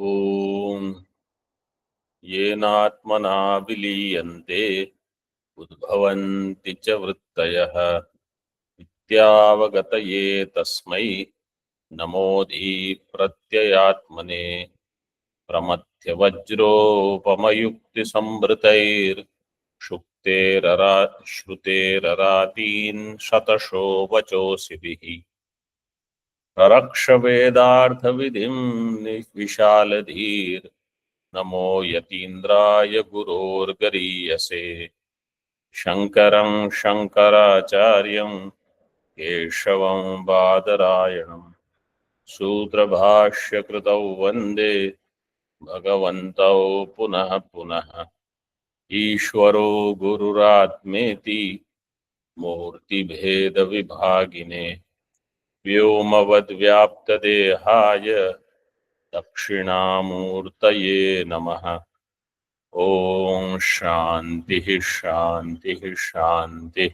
ॐ येनात्मना विलीयन्ते उद्भवन्ति च वृत्तयः इत्यावगतये तस्मै नमोऽधि प्रत्ययात्मने प्रमथ्यवज्रोपमयुक्तिसंवृतैर्षुक्तेररा श्रुतेररातीन् शतशो वचोऽसिभिः ररक्षवेदार्थविधिं विशालधीर् नमो यतीन्द्राय गुरोर्गरीयसे शङ्करं शङ्कराचार्यं केशवं बादरायणं सूत्रभाष्यकृतौ वन्दे भगवन्तौ पुनः पुनः ईश्वरो गुरुरात्मेति मूर्तिभेदविभागिने व्योमवद्व्याप्तदेहाय दक्षिणामूर्तये नमः। ओम शांति शांति शांति।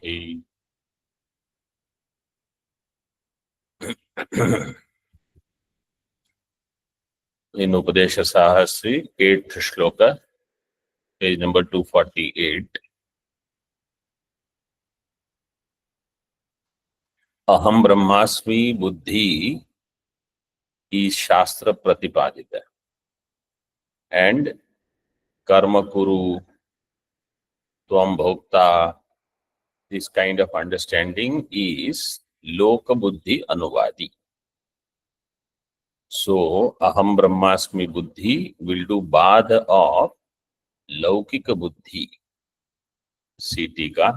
इन उपदेश साहसी 8th श्लोक, पेज नंबर 248। अहम ब्रह्मास्मि बुद्धि is शास्त्र प्रतिपादित है, एंड कर्म कुरु त्वम भोक्ता, this kind of understanding is लोक बुद्धि अनुवादी. So aham brahmasmi buddhi will do baad of लौकिक बुद्धि. सीटी का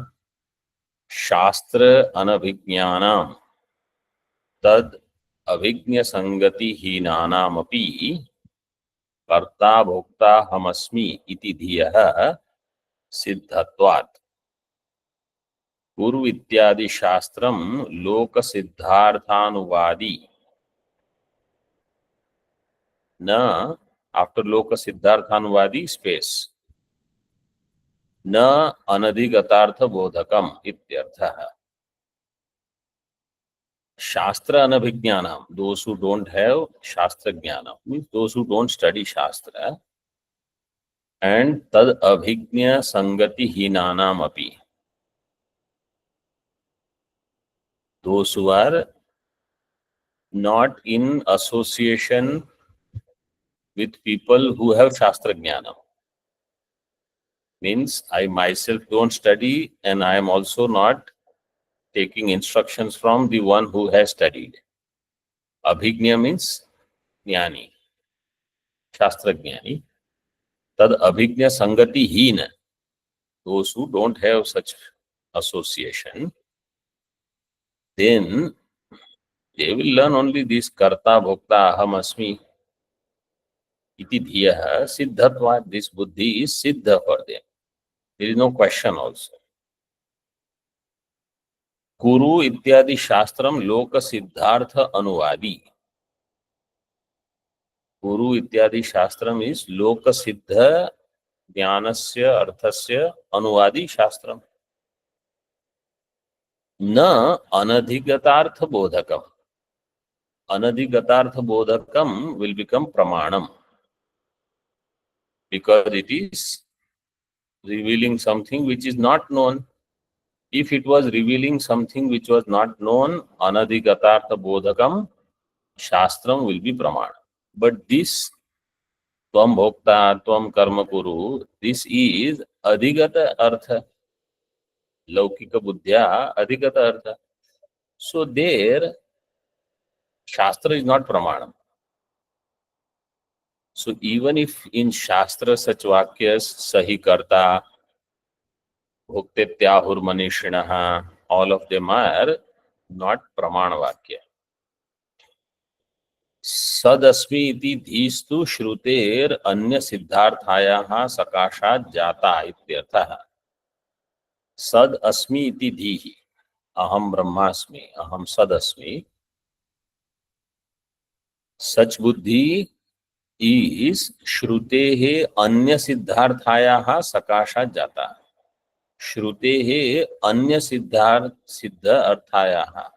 शास्त्र अनभिज्ञानाम तद अभिज्ञ संगति हीनानामपि कर्ता भोक्ता हमस्मि इति धियः सिद्धत्वात्. पूर्व इत्यादि शास्त्रम लोक सिद्धार्थानुवादी. न आफ्टर लोक सिद्धार्थानुवादी स्पेस न अनधिगतार्थ बोधकम इत्यर्थः. शास्त्र अनभिज्ञानम, those who don't have shastra jnana, means those who don't study shastra, and tad abhignya sangati hinanam api, those who are not in association with people who have shastra jnana. Means I myself don't study and I am also not taking instructions from the one who has studied. Abhignya means jnani, shastra jnani. Tad abhignya sangati hina, those who don't have such association, then they will learn only this karta bhokta aham asmi iti dhiyah siddhatva. This buddhi is siddha for them. There is no question also. Kuru ityadi shastram loka siddhartha anuvadi. Kuru ityadi shastram is loka siddha jnanasya arthasya anuvadi shastram. Na anadhigatartha bodhakam. Anadhigatartha bodhakam will become pramanam, because it is revealing something which is not known. If it was revealing something which was not known, anadhigatartha bodhakam shastram will be pramana. But this tvam bhokta, tvam karma kuru, this is adhigata artha, laukika buddhya adhigata artha. So there shastra is not pramana. So even if in shastra such vakyas sahi karta, bhoktetyahur manishinaha, all of them are not pramana vakya. सदस्मि इति धीस्तु श्रुतेर अन्य सिद्धार्थायाः सकाशात् जाता इत्यर्थः. सद अस्मि इति धीः, अहम ब्रह्मास्मि, अहम सदस्मि. सच बुद्धि is श्रुतेः अन्य सिद्धार्थायाः सकाशात् जाता. श्रुतेः अन्य सिद्ध अर्थायाः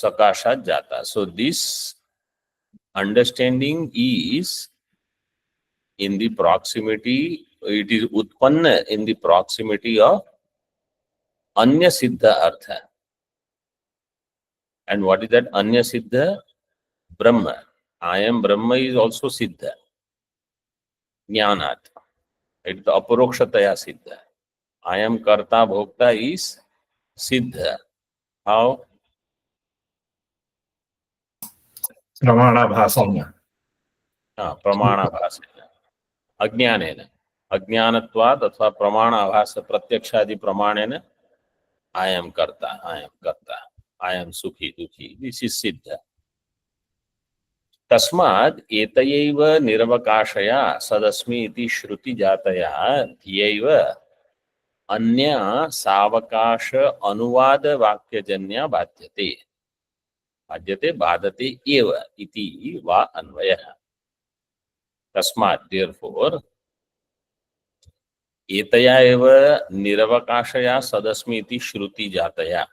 Sakashat jata. So this understanding is in the proximity, it is utpanna in the proximity of Anya Siddha Artha. And what is that Anya Siddha? Brahma. I am Brahma is also Siddha. Jnanat. It is Aparokshataya Siddha. I am Karta Bhokta is Siddha. How? प्रमाणाभासेन प्रमाणाभासेन अज्ञानेन अज्ञानत्वात् अथवा प्रमाणाभास प्रत्यक्षादि प्रमाणेन I am karta, I am sukhi, dukhi. This is siddha. Tasmad etayaiva nirvakashaya sadasmi iti shruti jataya dhyaiva anya savakasha anuvada vakyajanya badyate badate eva iti va anvayah. Tasmad, therefore, etaya eva nirvakashaya sadasmi iti shruti jataya.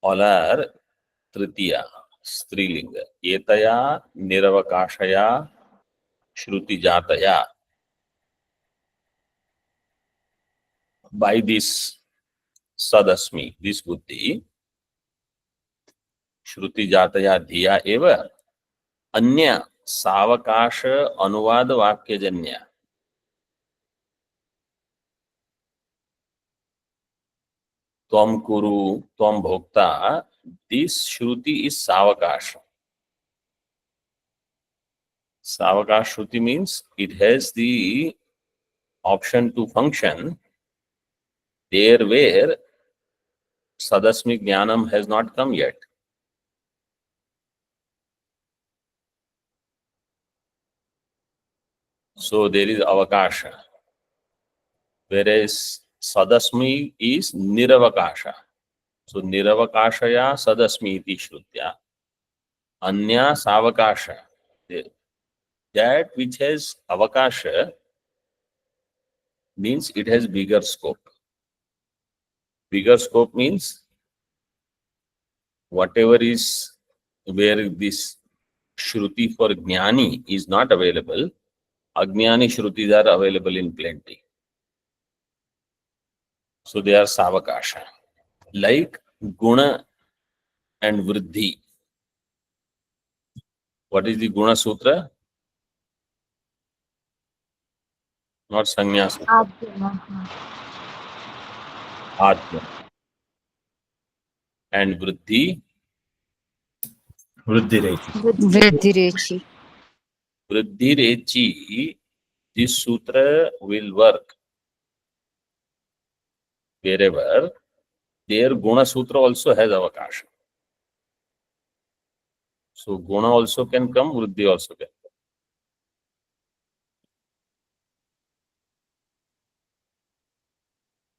All are Tritiya, Strilinga. Etaya Niravakashaya Shruti Jataya. By this Sadasmi, this Buddhi, Shruti Jataya Dhiya Eva, Anya Savakasha Anuvad Vakyajanya. Tvam Kuru, Tvam Bhokta, this Shruti is Savakasha. Savakash Shruti means it has the option to function there where Sadasmi Jnanam has not come yet. So there is Avakasha. Whereas Sadasmi is Niravakasha. So Niravakashaya Sadasmi iti Shrutya. Anya Savakasha. That which has Avakasha means it has bigger scope. Bigger scope means whatever is where this Shruti for Jnani is not available, Ajnani Shrutis are available in plenty. So they are Savakasha. Like Guna and Vriddhi. What is the Guna Sutra? Not Sanya Sutra. Adya. And Vriddhi? वृद्धिरेचि Vriddhi Rechi, this sutra will work wherever their Guna Sutra also has Avakasha. So Guna also can come, Vriddhi also can come.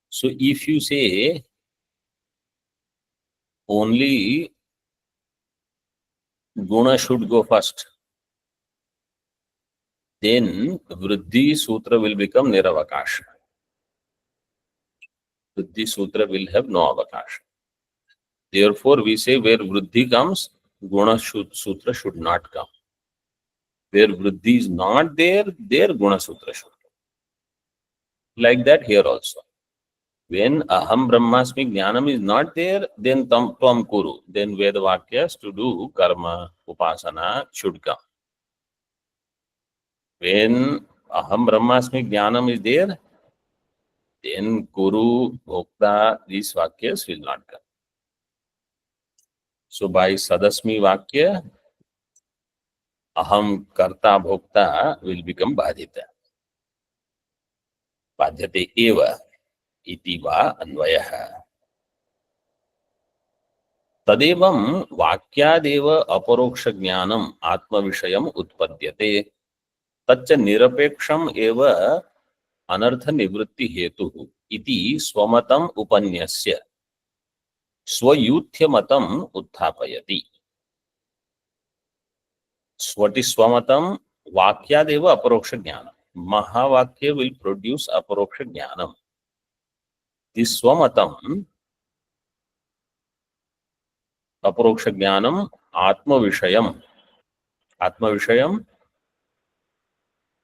So if you say only Guna should go first, then Vriddhi Sutra will become Niravakasha. Vriddhi Sutra will have no Avakasha. Therefore, we say where Vriddhi comes, Guna Sutra should not come. Where Vriddhi is not there, there Guna Sutra should come. Like that here also. When Aham Brahmasmi Jnanam is not there, then Tvam Kuru. Then Veda Vakyas to do karma, upasana should come. When Aham Brahmasmi Jnanam is there, then Kuru, Bhokta, these Vakyas will not come. So by Sadasmi Vakya, Aham Karta Bhokta will become Badhita. Badhyate eva iti va anvayah. Tadevam vakyadeva aparoksha jnanam atma vishayam utpadyate. Taccha nirapeksham eva anartha nivritti hetuhu iti swamatam upanyasya swayuthya utthapayati. What is swamatam? Vakyadeva aparoksha jnanam. Mahavakya will produce aparoksha jnanam. This swamatam, aporoksha jnanam, atma vishayam. Atma vishayam,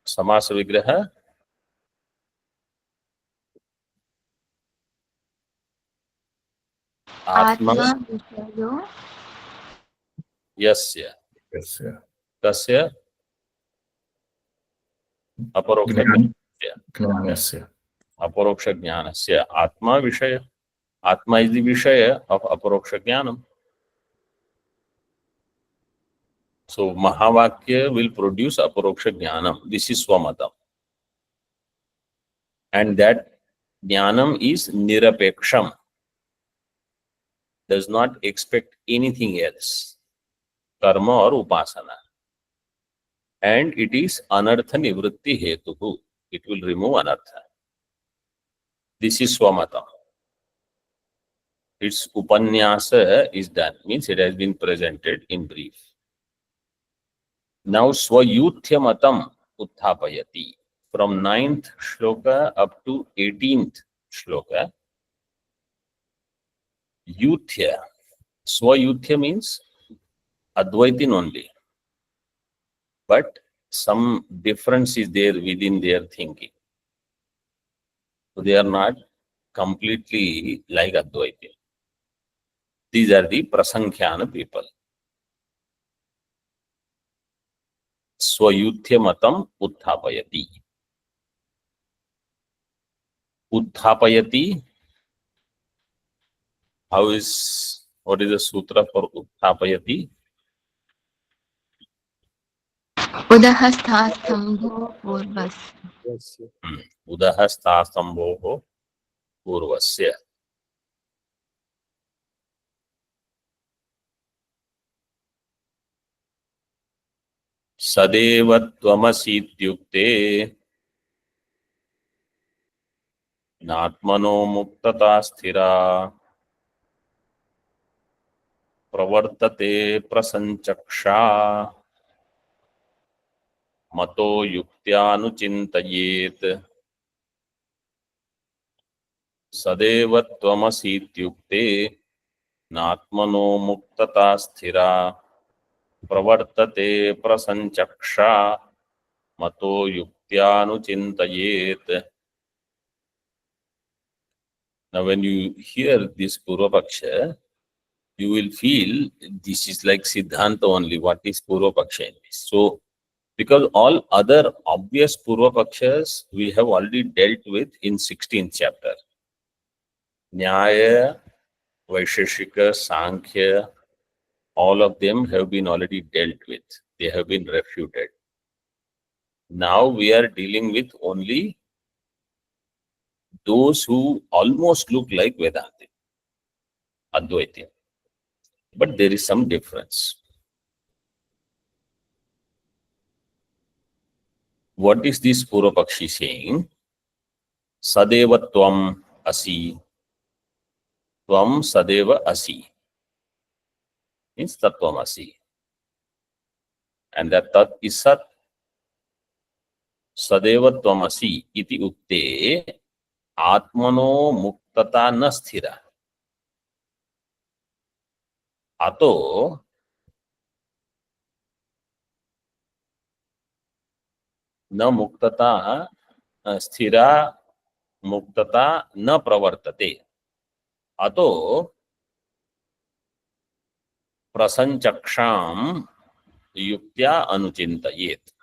samasa vigraha, atma आत्मा विषयो yasya. यस्य Tasya अपरोक्ष ज्ञानस्य अपरोक्ष ज्ञानस्य आत्मा विषय. Atma is the vishaya of aparoksha jnanam. So Mahavakya will produce aparoksha jnanam. This is swamatam. And that jnanam is nirapeksham. Does not expect anything else. Karma or upasana. And it is anartha nivritti hetuhu. It will remove anartha. This is swamatam. Its upanyasa is done. Means it has been presented in brief. Now swayuthya utthapayati. From 9th shloka up to 18th shloka, yuthya. Swayuthya means Advaitin only. But some difference is there within their thinking. So they are not completely like Advaitin. These are the Prasankhyan people. Swayuthya matam utthapayati. Utthapayati. What is the sutra for utthapayati? उदः स्थाः स्तम्भो पूर्वस्य Udaha sthastambhoho purvasya. सदैव त्वमसीत्युक्ते नात्मनो मुक्तता स्थिरा प्रवर्तते प्रसंचक्षा मतो युक्त्यानुचिन्तयेत्. सदैव त्वमसीत्युक्ते नात्मनो मुक्तता स्थिरा प्रवर्तते प्रसंचक्षा मतो युक्त्यानुचिन्तयेत्. Now when you hear this Purvapaksha, you will feel this is like Siddhanta only. What is Purvapaksha in this? So, because all other obvious Purvapakshas we have already dealt with in 16th chapter. Nyaya, Vaisheshika, Sankhya, all of them have been already dealt with. They have been refuted. Now we are dealing with only those who almost look like Vedanta, Advaita. But there is some difference. What is this Purvapakshi saying? Sadeva tvam asi. Tvam sadeva asi. Means tattvam asi. And that tat is sat. Sadeva tvam asi iti ukte atmano muktata na sthira. Ato न मुक्तता स्थिरा मुक्तता न प्रवर्तते. अतो प्रसंचक्षाम युक्त्या अनुचिन्तयेत्.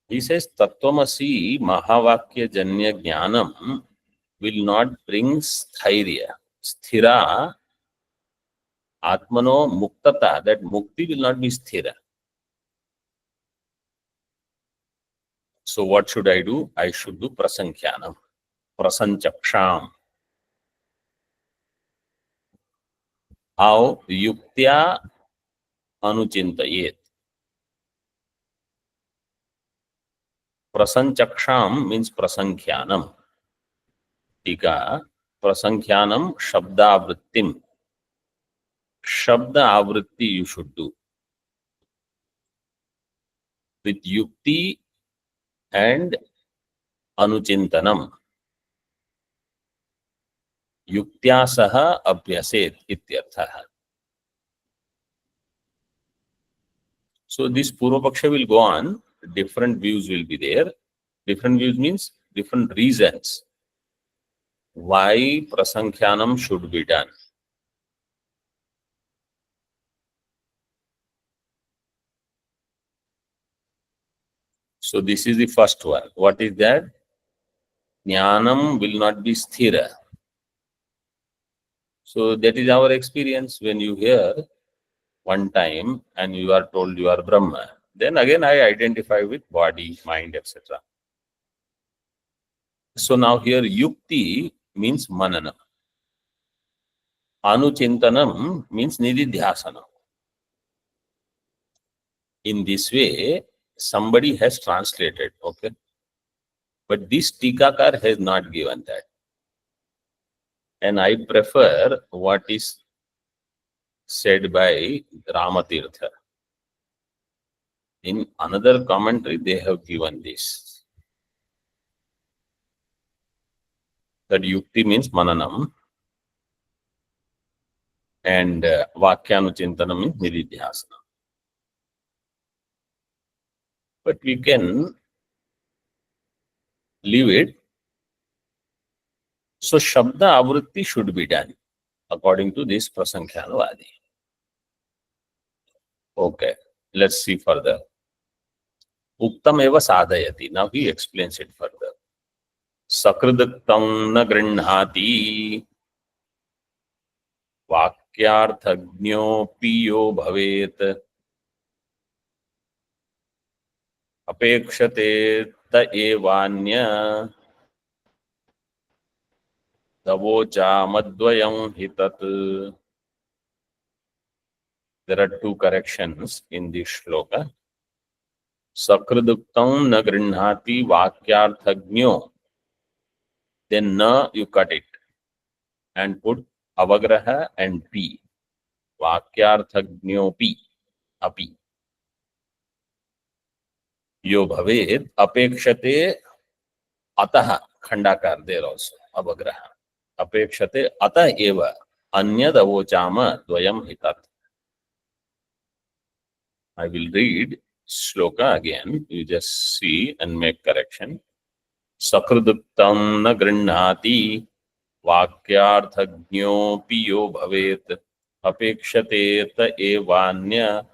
He says Tattvamasi Mahavakya Janya Jnanam will not bring sthairya. Sthira Atmano Muktata, that mukti will not be sthira. So what should I do? I should do prasankhyanam, prasanchaksham. How? Yuktya anuchintayet. Prasanchaksham means prasankhyanam. Tika, prasankhyanam shabdavrittim. Shabda avritti you should do. With yukti and अनुचिंतनम युक्त्या सह अभ्यसेत इत्यर्थः. So this Purva Paksha will go on, different views will be there. Different views means different reasons why prasankhyanam should be done. So this is the first one. What is that? Jnanam will not be sthira. So that is our experience. When you hear one time and you are told you are Brahma, then again I identify with body, mind, etc. So now here yukti means manana. Anuchintanam means nididhyasana. In this way, somebody has translated, okay? But this Tikakar has not given that. And I prefer what is said by Ramatirtha. In another commentary, they have given this. That yukti means mananam and vakyanuchintanam means nididhyasana. But we can leave it. So Shabda Avritti should be done according to this Prasankhyanavadi. Okay, let's see further. Uktam eva sadhayati. Now he explains it further. Sakriduktam na grinhati vakyarthagno piyo bhavet apekshate ta evanya davocha madvayam hitat. There are two corrections in this shloka. Sakriduktam na grinhati vakyarthagno. Then na you cut it and put avagraha and pi. Vakyarthagno pi. Api. Yo bhavet apekshate ataha. Khandakar there also. Avagraha. Apekshate atah eva anyad avochama dvayam hitat. I will read shloka again. You just see and make correction. Sakriduktam na grinhati vakyarthagno piyo bhavet apekshate ta evanya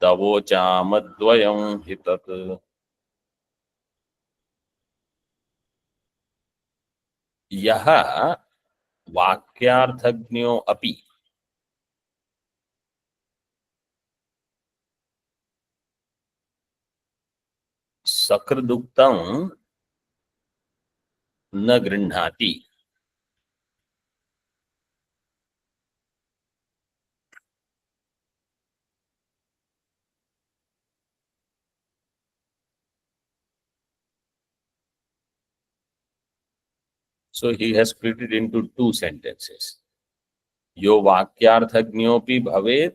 davochamadvayam hitat. Yaha vakyarthagno api. Sakriduktam na grinhati. So he has split it into two sentences. Yo vakyarthagnopi bhavet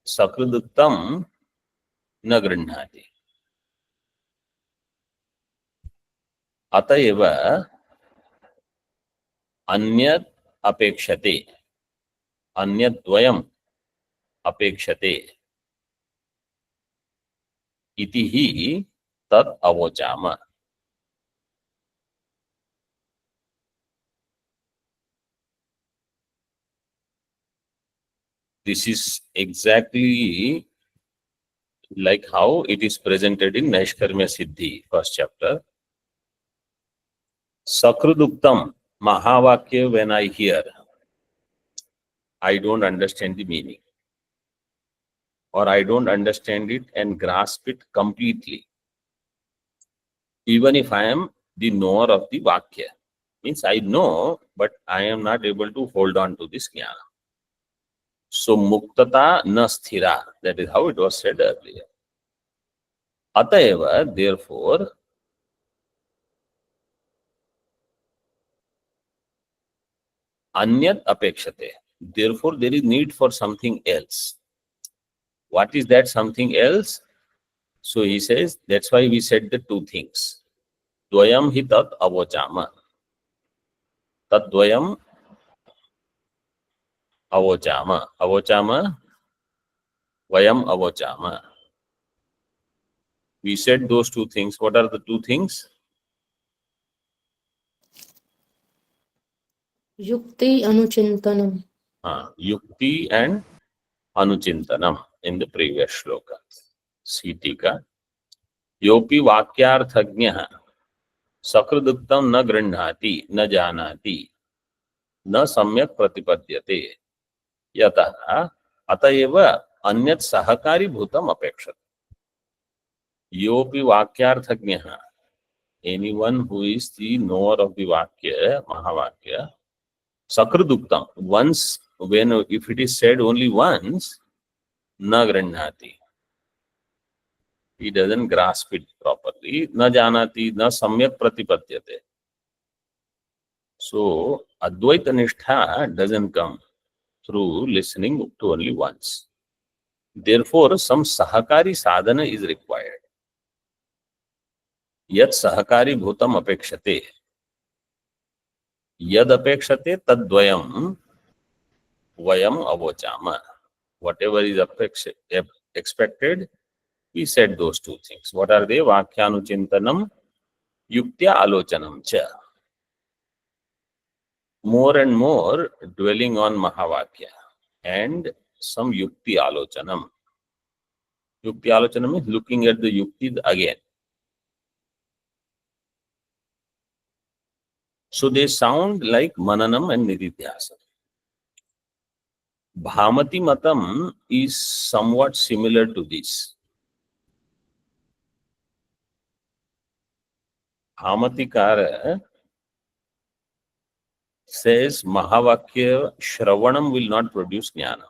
sakriduktam na grinhati. Atayeva anyad apekshate. Anyad dvayam apekshate. Iti hi tad avochama. This is exactly like how it is presented in Naishkarmya Siddhi, first chapter. Sakriduktam, Mahavakya, when I hear, I don't understand the meaning. Or I don't understand it and grasp it completely. Even if I am the knower of the Vakya. Means I know, but I am not able to hold on to this jnana. So muktata na sthira. That is how it was said earlier. Atayeva, therefore, anyat apekshate. Therefore, there is need for something else. What is that something else? So he says, that's why we said the two things. Dvayam hi tat avochama. Tat dvayam avochama. Avochama, vayam avochama. We said those two things. What are the two things? Yukti anuchintanam. Yukti and anuchintanam in the previous shloka. Sitika. Yopi vakyarthajnah sakriduktam na grindhati na janati na samyak pratipadyate yatah atayeva anyat sahakari bhutam apekshat. Yopi vakyarthajnah, anyone who is the knower of the vakya, mahavakya, sakriduktam, once, when, if it is said only once, na grindhati, he doesn't grasp it properly, na janati, na samyak pratipadyate. So, Advaita Nishtha doesn't come through listening to only once. Therefore, some sahakari sadhana is required. Yat sahakari bhutam apekshate. Yad apekshate tadvayam vayam avochama. Whatever is expected, we said those two things. What are they? Vakhyanuchintanam, yuktya alochanam cha. More and more dwelling on Mahavakya and some yukti alochanam. Yukti alochanam is looking at the yukti again. So they sound like mananam and nididhyasana. Bhamati matam is somewhat similar to this. Bhamatikara says Mahavakya Shravanam will not produce Jnana.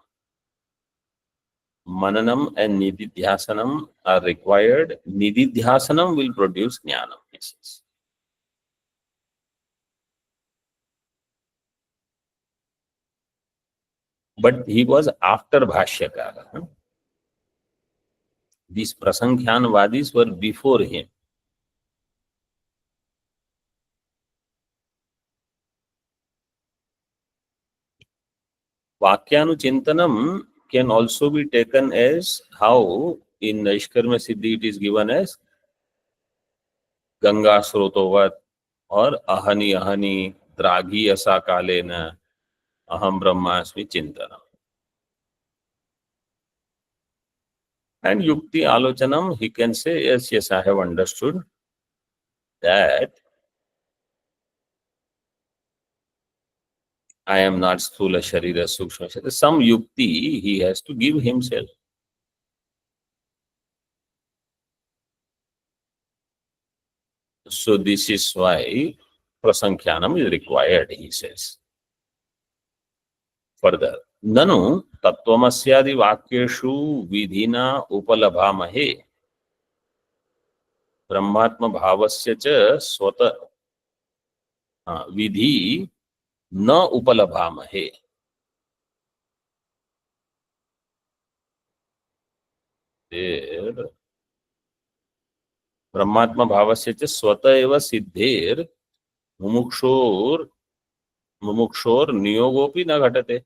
Mananam and Nididhyasanam are required. Nididhyasanam will produce Jnana, he says. But he was after Bhashyakara. These Prasankhyanvadis were before him. Vakhyanuchintanam can also be taken as how in Naishkarma Siddhi it is given as Ganga Srotovat or Ahani Ahani Draghi Asa Kalena Aham Brahmasmi Chintanam. And Yukti Alochanam, he can say, yes, I have understood that I am not Sthula Sharira Sukshma Sharira. Some Yukti he has to give himself. So this is why Prasankhyanam is required, he says. Further, Nanu Tattvamasyaadi Vakyeshu Vidhina Upalabhamahe Brahmatma Bhavasya cha Swata Vidhi Na Upalabhamahe. There Brahmatma Bhavasya cha Swata eva Siddher Mumukshor Niyogopi na ghatate.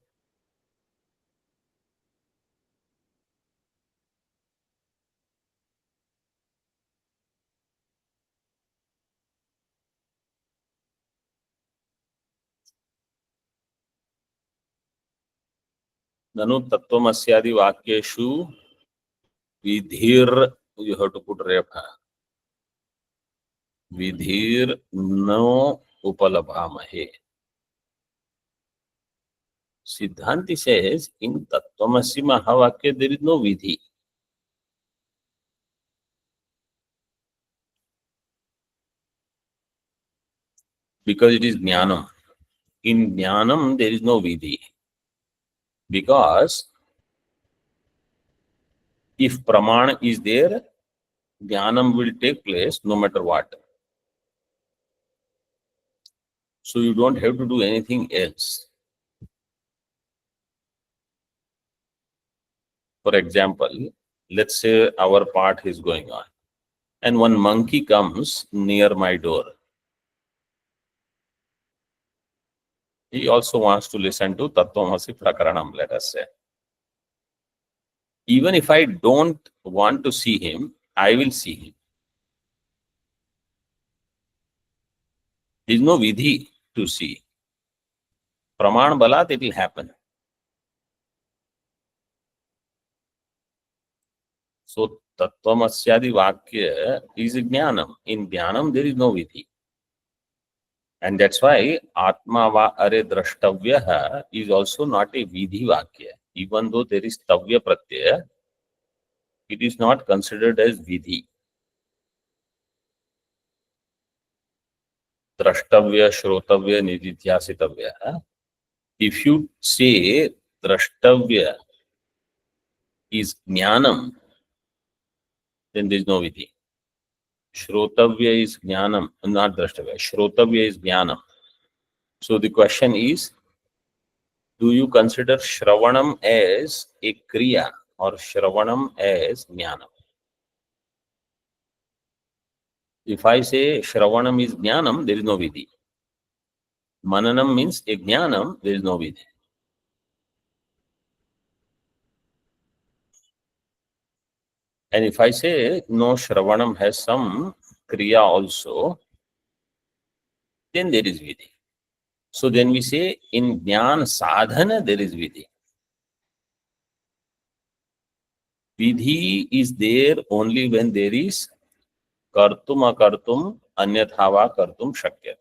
Nanu Tattvamasyaadi Vakyeshu Vidhir, you have to put rep. Vidhir no upalabhamahe. Siddhanti says in Tattvamasi Mahavakya there is no vidhi. Because it is jnanam. In jnanam there is no vidhi. Because if pramana is there, jnanam will take place no matter what. So you don't have to do anything else. For example, let's say our part is going on, and one monkey comes near my door. He also wants to listen to Tattvamasi Prakaranam, let us say. Even if I don't want to see him, I will see him. There is no vidhi to see. Praman balat, it will happen. So, Tattvamasyadi Vakya is Jnanam. In Jnanam, there is no vidhi. And that's why Atma va are drashtavya is also not a vidhi Vakya. Even though there is Tavya Pratyaya, it is not considered as vidhi. Drashtavya, Shrotavya, Nididhyasitavya. If you say Drashtavya is Jnanam, then there is no vidhi. Shrotavya is Jnanam, not Drashtavya. Shrotavya is Jnanam. So the question is, do you consider Shravanam as a Kriya or Shravanam as Jnanam? If I say Shravanam is Jnanam, there is no vidhi. Mananam means a Jnanam, there is no vidhi. And if I say no, Shravanam has some Kriya also, then there is vidhi. So then we say in Jnana Sadhana there is vidhi. Vidhi is there only when there is kartum akartum anyathava kartum shakyate.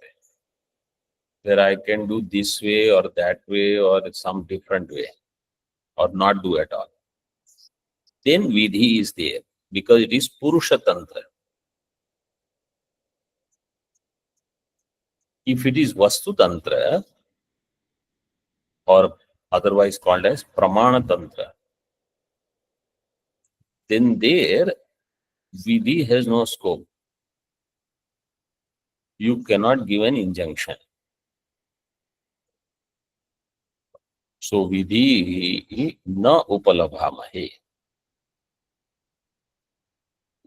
Where I can do this way or that way or some different way or not do at all. Then vidhi is there because it is Purusha Tantra. If it is Vastu Tantra or otherwise called as Pramana Tantra, then there vidhi has no scope. You cannot give an injunction. So vidhi na upalabhamahe.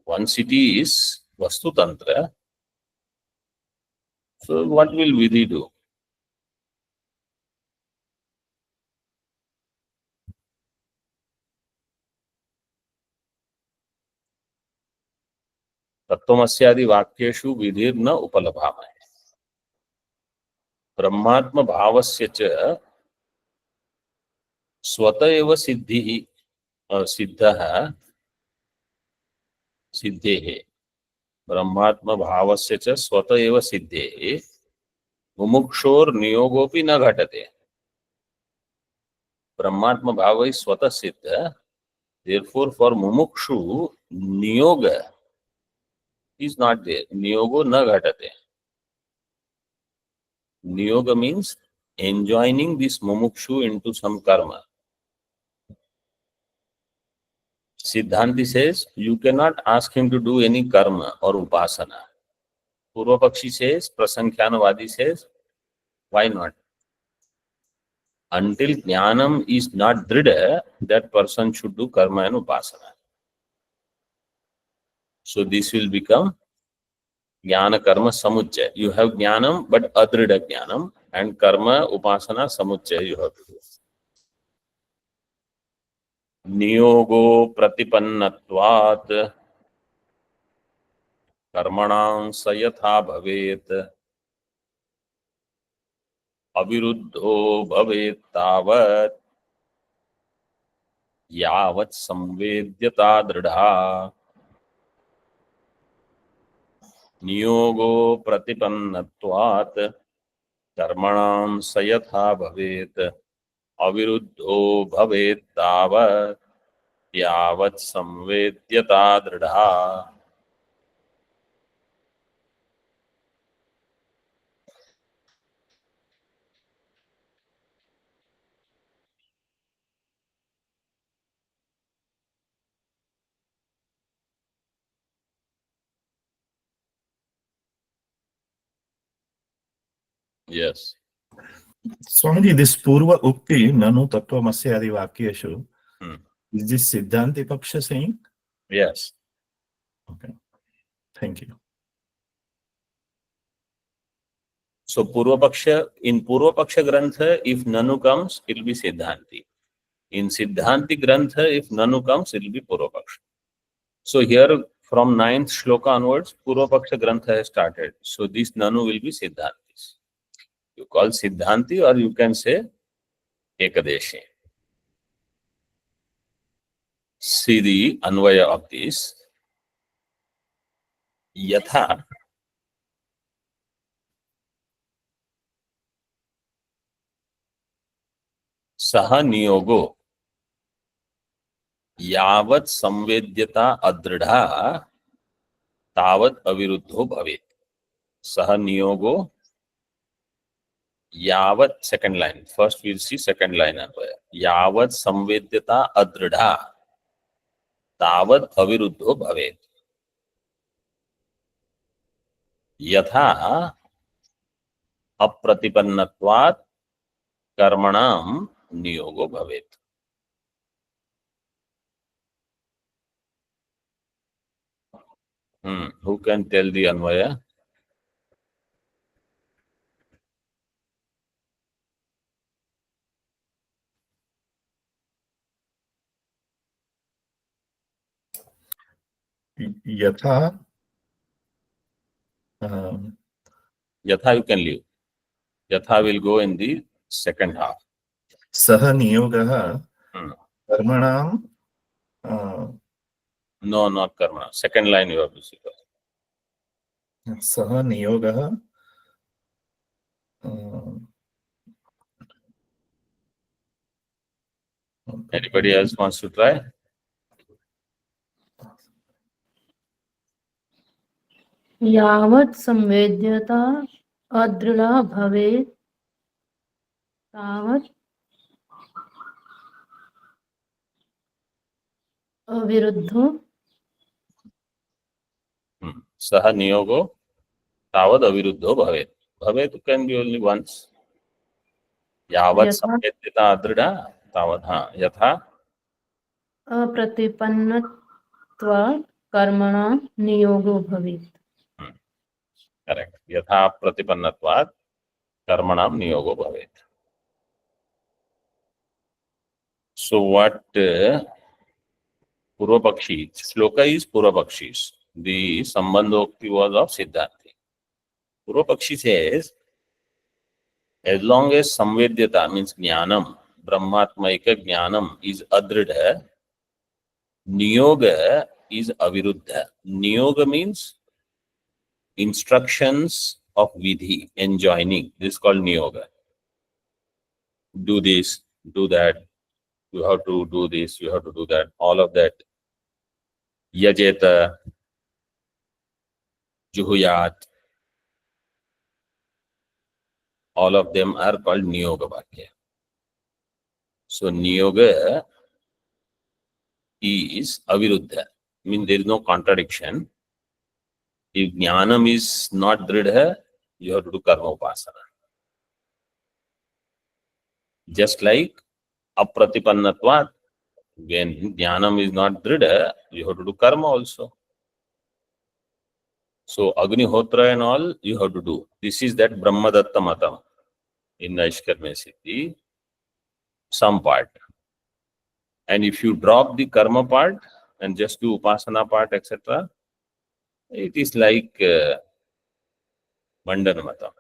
Once it is Vastu Tantra, so what will vidhi do? तत्वमस्यादि वाक्येषु विधिर न उपलभामहे. ब्रह्मात्म भावस्य च स्वत एव सिद्धिः सिद्धः सिद्धेः. ब्रह्मात्म भावस्य च स्वत एव सिद्धेः मुमुक्षोर नियोगोपि न घटते. Brahmatma Bhava is Swata Siddha. Therefore, for Mumukshu, Niyoga is not there. Niyogo na ghatate. Niyoga means enjoining this Mumukshu into some karma. Siddhanti says, you cannot ask him to do any karma or upasana. Purva Pakshi says, Prasankhyanavadi says, why not? Until Jnanam is not dhrida, that person should do karma and upasana. So this will become Jnana Karma Samuchaya. You have Jnanam, but adhrida Jnanam, and Karma Upasana Samuchaya you have to do. Niyogo Pratipannatvat Karmanam Sayatha Bhavet Aviruddho Bhavet Tavat Yavat Samvedyata Dridha. Niyogo Pratipannatvat Karmanam Sayatha Bhavet Aviruddho Bhavet Tavat Yavat Samvedyata Dridha. Yes. Swamiji, this Purva Ukti, Nanu Tattvamasya Adi Vakyeshu, Hmm. is this Siddhanti Paksha saying? Yes. Okay. Thank you. So Purvapaksha, in Purvapaksha Grantha, if Nanu comes, it will be Siddhanti. In Siddhanti Grantha, if Nanu comes, it will be Purvapaksha. So here from 9th shloka onwards, Purvapaksha Grantha has started. So this Nanu will be Siddhantis. You call Siddhanti or you can say Ekadeshi. See the Anvaya of this. Yatha Saha Niyogo यावत् संवेद्यता अदृढ़ा तावत् अविरुद्धो भवेत्. सह नियोगो यावत्, second line. First we'll see second line. यावत् संवेद्यता अदृढ़ा तावत् अविरुद्धो भवेत्. यथा अप्रतिपन्नत्वात् कर्मणां नियोगो भवेत्. Who can tell the Anvaya? Yatha. Yatha you can leave. Yatha will go in the second half. Saha niyogah karmanam. No, not karma. Second line you have to see. Saha niyogah. Anybody else wants to try? यावत् संवेद्यता अदृढ़ा भवेत् तावत् अविरुद्धो सह नियोगो तावद अविरुद्धो भवेत्. भवेत् can be only once. यावत् यथा संवेद्यता अदृढ़ा तावत्. हाँ, यथा अप्रतिपन्नत्वात् कर्मणां नियोगो भवेत्. करेक्ट. यथा प्रतिपन्नत्वात् कर्मणां नियोगो भवेत्. So what Purvapakshi, shloka is Purvapakshi. The Sambandhokti was of Siddhanti. Purvapakshi says, as long as Samvedyata means Jnanam, Brahmatmaika Jnanam is Adrida, Niyoga is Aviruddha. Niyoga means instructions of Vidhi, enjoining. This is called Niyoga. Do this, do that, you have to do this, you have to do that, all of that. Yajeta, Juhuyat, all of them are called Niyoga Vakya. So Niyoga is Aviruddha, means there is no contradiction. If Jnanam is not Dridha, you have to do Karma Upasana. Just like Apratipannatvat, when Jnanam is not Dridha, you have to do Karma also. So Agnihotra and all you have to do. This is that Brahmadatta Matam in Naishkarmya Siddhi, some part. And if you drop the Karma part and just do Upasana part, etc., it is like Mandana Matam.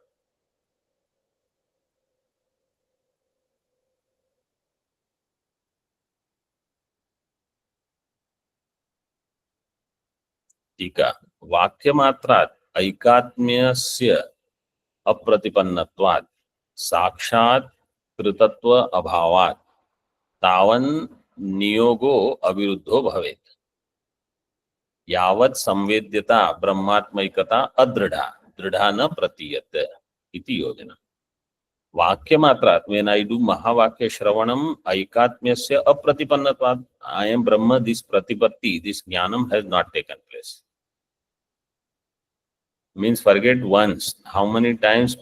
टीका वाक्यमात्रात् ऐकात्म्यस्य अप्रतिपन्नत्वात् साक्षात् कृतत्व अभावात् तावन् नियोगो अविरुद्धो भवेत्. यावत् संवेद्यता ब्रह्मात्मैकता अदृढ़ा दृढ़ा न प्रतीयते इति योजना. वाक्यमात्रात्, when I do Mahavakya Shravanam, Aikatmyasya Apratipannatvat, I am Brahma, this Pratipatti, this Jnanam has not taken place. Means forget once, how many times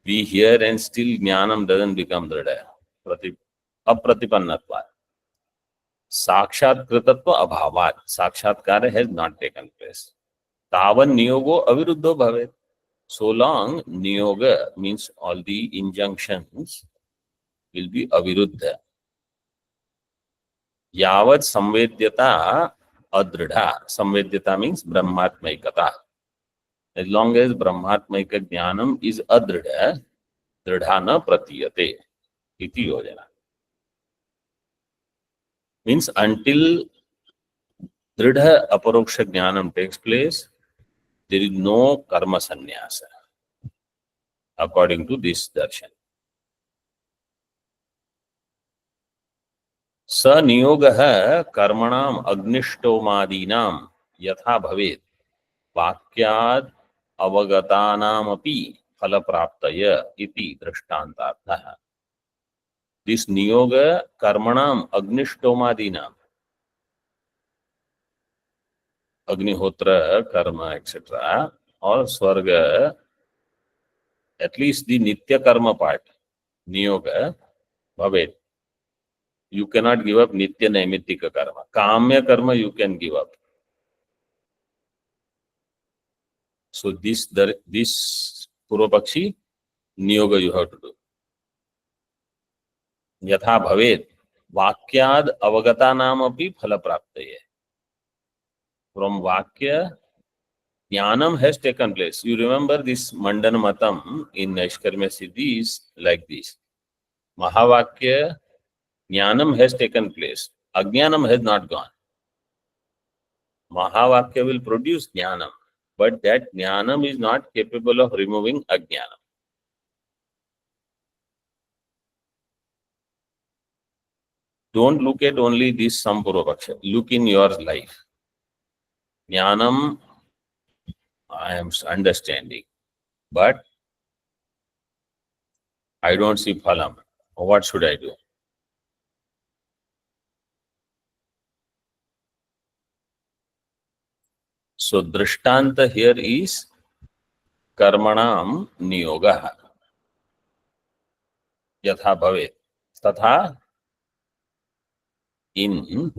we hear and still Jnanam doesn't become Dridha. Apratipannatvat. साक्षात्कृतत्व अभावात्, साक्षात्कार has not taken place. तावन नियोगो अविरुद्धो भवेत्. So long niyoga means all the injunctions will be aviruddha. यावत् संवेद्यता अदृढ़ा, संवेद्यता means ब्रह्मात्मैकता. As long as ब्रह्मात्मैक ज्ञानम is adृढ़, दृढ़ा न प्रतीयते इति योजना. Means until dridha aparoksha jnanam takes place, there is no karma sannyasa, according to this darshan. स नियोगः कर्मणाम अग्निष्टोमादीनाम यथा भवेत् वाक्याद् अवगतानामपि फल प्राप्तय इति दृष्टान्तार्थः. This niyoga कर्मणाम अग्निष्टोमादीनाम, अग्निहोत्र कर्म etc. or swarga, at least the nitya karma part, niyoga bhavet. You cannot give up nitya naimittika karma. Kamya karma you can give up. So this Purva Pakshi niyoga you have to do. Yatha bhavet vakyad avagatanam api phala praptaye. From vakya, jnanam has taken place. You remember this Mandana Matam in Naishkarmya Siddhi is like this. Mahavakya, jnanam has taken place. Ajnanam has not gone. Mahavakya will produce jnanam, but that jnanam is not capable of removing ajnanam. Don't look at only this Sampurvapaksha. Look in your life. Jnanam, I am understanding, but I don't see phalam. What should I do? So drishtanta here is कर्मणाम नियोगः यथा भवेत् तथा in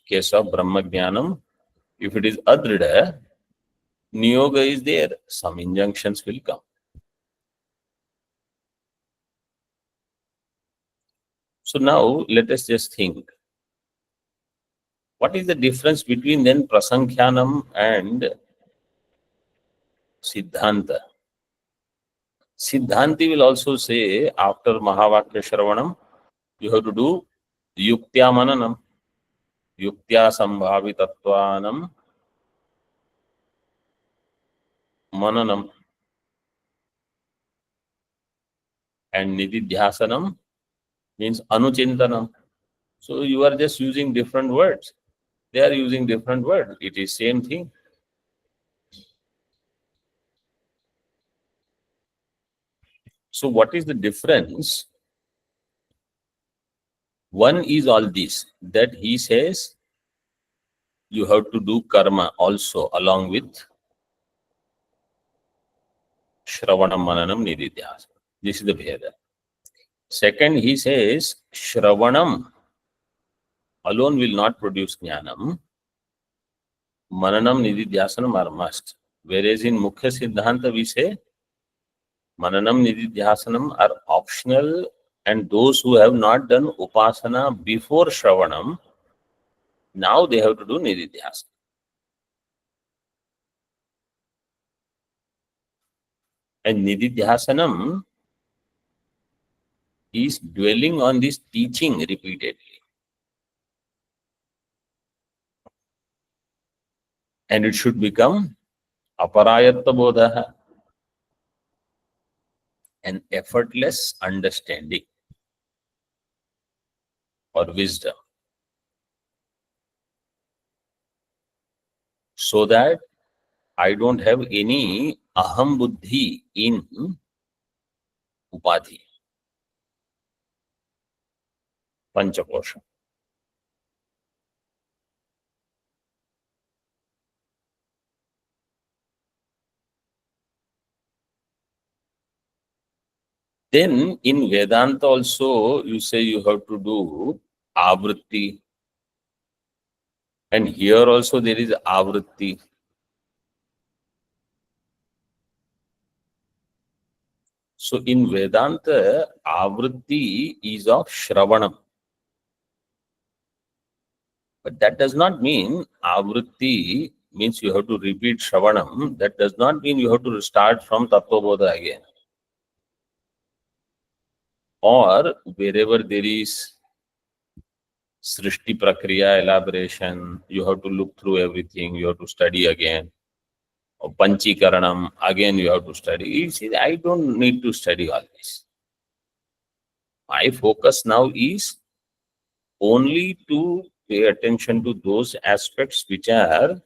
case of Brahma Jnanam, if it is adrida, niyoga is there, some injunctions will come. So now let us just think, what is the difference between then Prasankhyanam and Siddhanta? Siddhanti will also say after Mahavakya Shravanam, you have to do Yuktya Mananam, Yuktya Sambhavitatvanam Mananam, and Nididhyasanam means Anuchintanam. So you are just using different words. They are using different words. It is same thing. So what is the difference? One is all this, that he says you have to do karma also along with Shravanam, Mananam, Nididhyasana. This is the Bheda. Second, he says Shravanam alone will not produce Jnanam. Mananam, Nididhyasanam are must. Whereas in Mukhya Siddhanta we say Mananam, Nididhyasanam are optional, and those who have not done Upasana before Shravanam, now they have to do Nididhyasana. And Nididhyasanam is dwelling on this teaching repeatedly. And it should become Aparayatta Bodha, an effortless understanding or wisdom, so that I don't have any aham buddhi in upadhi, panchakosha. Then in Vedanta also, you say you have to do avritti. And here also there is avritti. So in Vedanta, avritti is of Shravanam. But that does not mean avritti means you have to repeat Shravanam. That does not mean you have to start from Tattvabodha again. Or wherever there is Srishti Prakriya elaboration, you have to look through everything, you have to study again. Or Panchikaranam, again you have to study. You see, I don't need to study all this. My focus now is only to pay attention to those aspects which are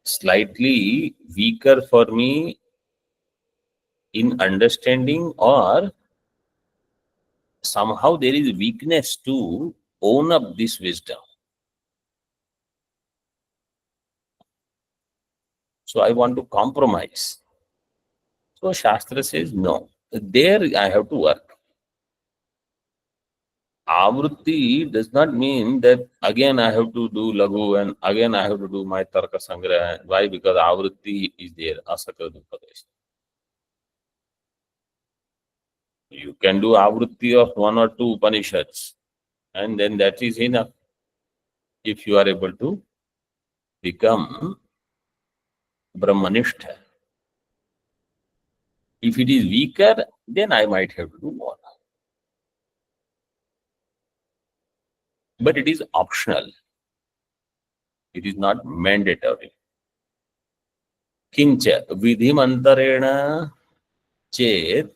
slightly weaker for me in understanding, or somehow there is weakness to own up this wisdom. So I want to compromise. So Shastra says no. There I have to work. Avritti does not mean that again I have to do Laghu and again I have to do my Tarka Sangraha. Why? Because Avritti is there, Asakrat Upadesh. You can do Avritti of one or two Upanishads, and then that is enough. If you are able to become Brahmanishtha. If it is weaker, then I might have to do more. But it is optional. It is not mandatory. Kincha vidhimantarena chet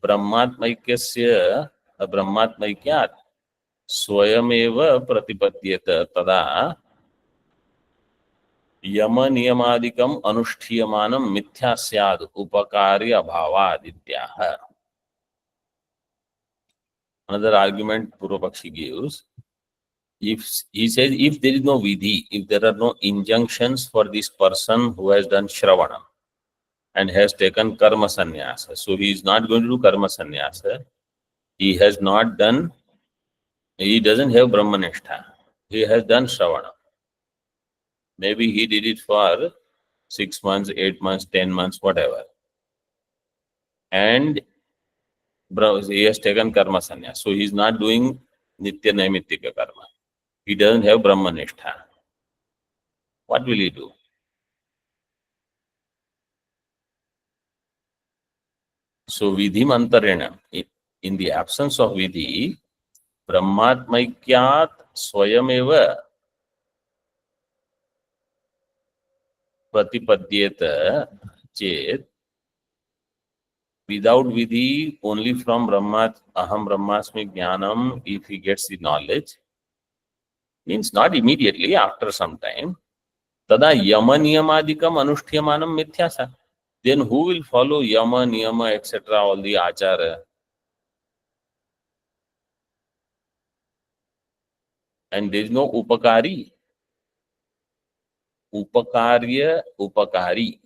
brahmatmaikyasya brahmatmaikyat swayameva pratipadyeta tada yama niyamadikam anushthyamanam mithya syad upakari abhavadityaha. Another argument Purvapakshi gives, if he says if there is no vidhi, if there are no injunctions for this person who has done Shravanam and has taken karma sannyasa, so he is not going to do karma sannyasa, he has not done, he doesn't have Brahmanishtha, he has done Shravanam. Maybe he did it for 6 months, 8 months, 10 months, whatever. And he has taken karma sannyas. So he is not doing nitya naimittika karma. He doesn't have Brahmanishtha. What will he do? So vidhi mantarena, in the absence of vidhi, brahmatmaikyat swayameva pratipadyeta chet. Without vidhi, only from Brahmat, aham brahmasmi jnanam, if he gets the knowledge, means not immediately, after some time, tada yama niyamadikam anushthyamanam mithyasa. Then who will follow yama, niyama, etc., all the achara? And there is no upakari. Upakarya, upakari.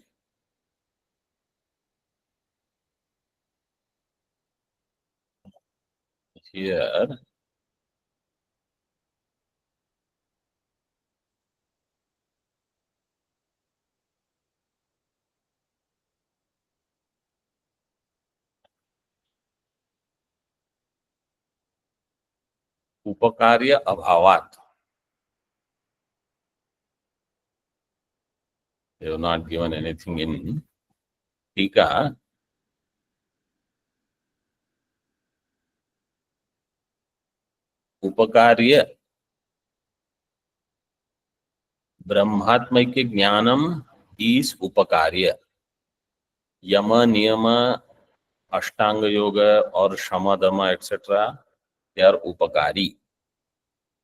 Here, upakarya abhavat. They have not given anything in Tika. Upakarya Brahmatmaikya Jnanam is Upakarya. Yama, Niyama, Ashtanga Yoga or Shamadama, etc., they are Upakari.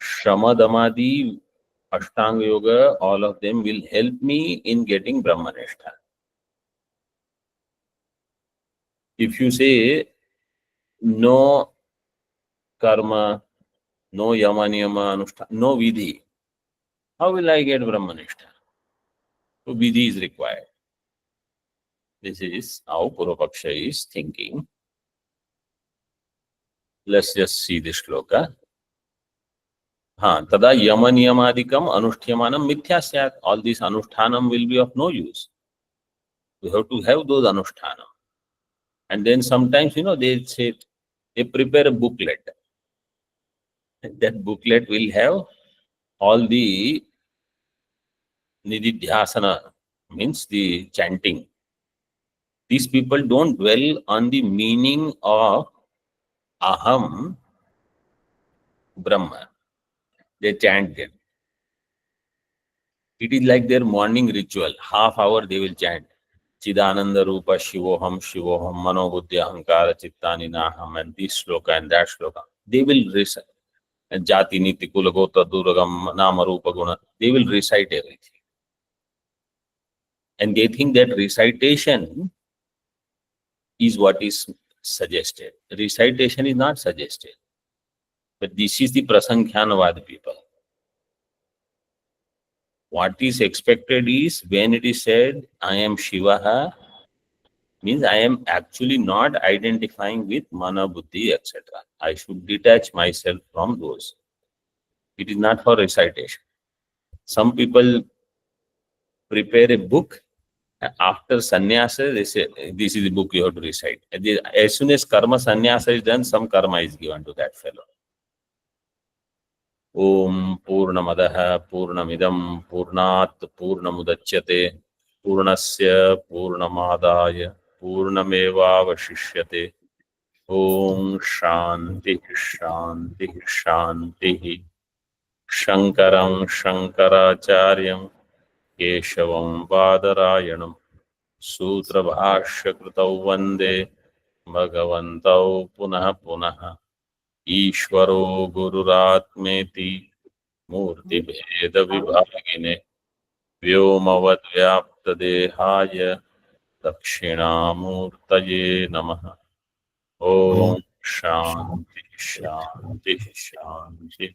Shamadamadi, Ashtanga Yoga, all of them will help me in getting Brahmanishtha. If you say no karma, no Yama, Niyama, Anushtana, no Vidhi, how will I get Brahmanishtha? So Vidhi is required. This is how Purvapaksha is thinking. Let's just see this shloka. Tada yama niyamadikam anushthyamanam mithya syat. All this anushtanam will be of no use. We have to have those anushtanam. And then sometimes, they say, they prepare a booklet. That booklet will have all the nididhyasana, means the chanting. These people don't dwell on the meaning of Aham Brahma. They chant it. It is like their morning ritual. Half hour they will chant. Chidananda Rupa Shivoham Shivoham Mano Buddhi Ahankara Chittani Naham, and this shloka and that shloka. They will recite. And Jati Niti Kula Gota Duragam Nama Rupa Guna. They will recite everything. And they think that recitation is what is suggested. Recitation is not suggested. But this is the Prasankhyanavad people. What is expected is when it is said, I am Shivaha, means I am actually not identifying with Mana, Buddhi, etc. I should detach myself from those. It is not for recitation. Some people prepare a book. After sannyasa, they say, this is the book you have to recite. As soon as karma sannyasa is done, some karma is given to that fellow. Om Purnamadaha Purnamidam Purnat Purnamudachyate Purnasya Purnamadaya Purnameva Vashishyate. Om Shanti Shanti Shanti. Shankaram Shankaracharyam Keshavam Vadarayanam Sutra Bhashya Kritau Vande Bhagavantau Punaha Punaha Ishvaro Gururatmeti Murti Bheda Vibhagine Vyomavad Vyapta Dehaya Dakshinamurtaye Namaha. Om Shanti Shanti Shanti.